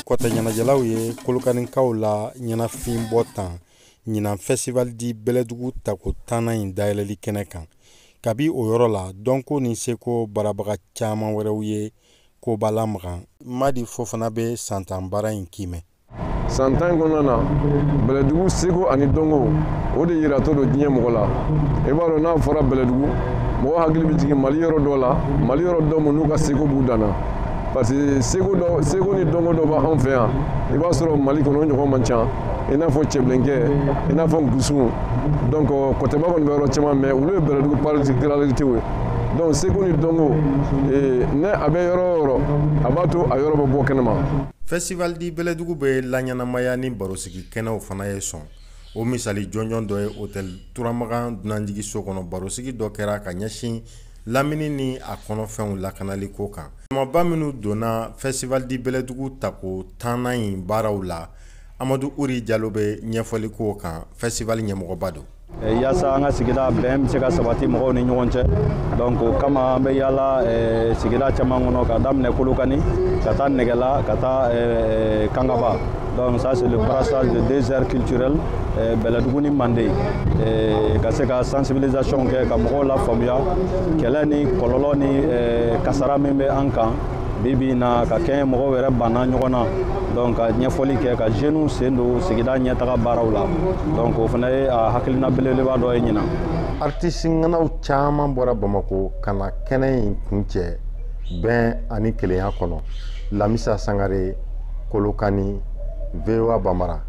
kɔtɛ ɲɛnajɛlaw ye Kolokanikaw la ɲɛnafin bɔ tan ɲinan festival di Bɛlɛdugu tako 10nan in dayɛlɛli kɛnɛ kan. Kabi o yɔrɔ la dɔnko ni seko barabaga caman wɛrɛw ye koba lamagan. Madi Fofana bɛ santan baara in kimɛ. Santan kɔnɔna na Bɛlɛdugu seko ani dɔnko o de yiratɔ don diɲɛ mɔgɔ la. I b'a dɔn n'a fɔra Bɛlɛdugu mɔgɔ hakili bɛ jigin Mali yɔrɔ dɔ la, Mali yɔrɔ dɔ minnu ka seko b'u danna. Parce que seko ni dɔnko dɔ b'an fɛ yan i b'a sɔrɔ Mali kɔnɔ o ɲɔgɔn man ca i n'a fɔ cɛbilenkɛ i n'a fɔ nkusun donc kɔtɛba kɔni bɛ yɔrɔ caman mais olu ye Bɛlɛdugu particularité ye donc seko ni dɔnko ne a bɛ yɔrɔ o yɔrɔ a b'a to a yɔrɔ bɛ bɔ kɛnɛma. Festival di Bɛlɛdugu bɛ laɲɛnamaya ni barosigi kɛnɛw fana ye sɔn. O misali jɔnjɔn dɔ ye hôtel Turamagan dunanjigi so kɔnɔ barosigi dɔ kɛra ka ɲɛsin lamini ni a kɔnɔfɛnw lakanali ko kan. Maba minnu donna Festival di Bɛlɛdugu tako 10nan in baaraw la, Amadu Uri Jalo bɛ ɲɛfɔli ko kan. Festival ɲɛmɔgɔba don. Yaasa an ka sigida bɛn bɛ se ka sabati mɔgɔw ni ɲɔgɔn cɛ donc o kama an bɛ yaala sigida caman kɔnɔ ka daminɛ Kolokani ka taa Nɛgɛla ka taa Kangaba donc ça c'est le brassage de 2 aires culturelles Bɛlɛdugu ni Mande ka se ka sensibilisation kɛ ka mɔgɔw la faamuya kɛlɛ ni kɔlɔlɔ ni kasara min bɛ an kan bibi na ka kɛ mɔgɔw yɛrɛ banna ɲɔgɔn na donc ka ɲɛfɔli kɛ ka jeunes sen don sigida ɲɛtaga baaraw la donc o fana ye a hakilina belebeleba dɔ ye ɲinan. Artiste ŋanaw caman bɔra Bamako ka na kɛnɛ in kuncɛ bɛn ani kelenya kɔnɔ. Lamisa Sangare, Kolokani, VOA Bamara.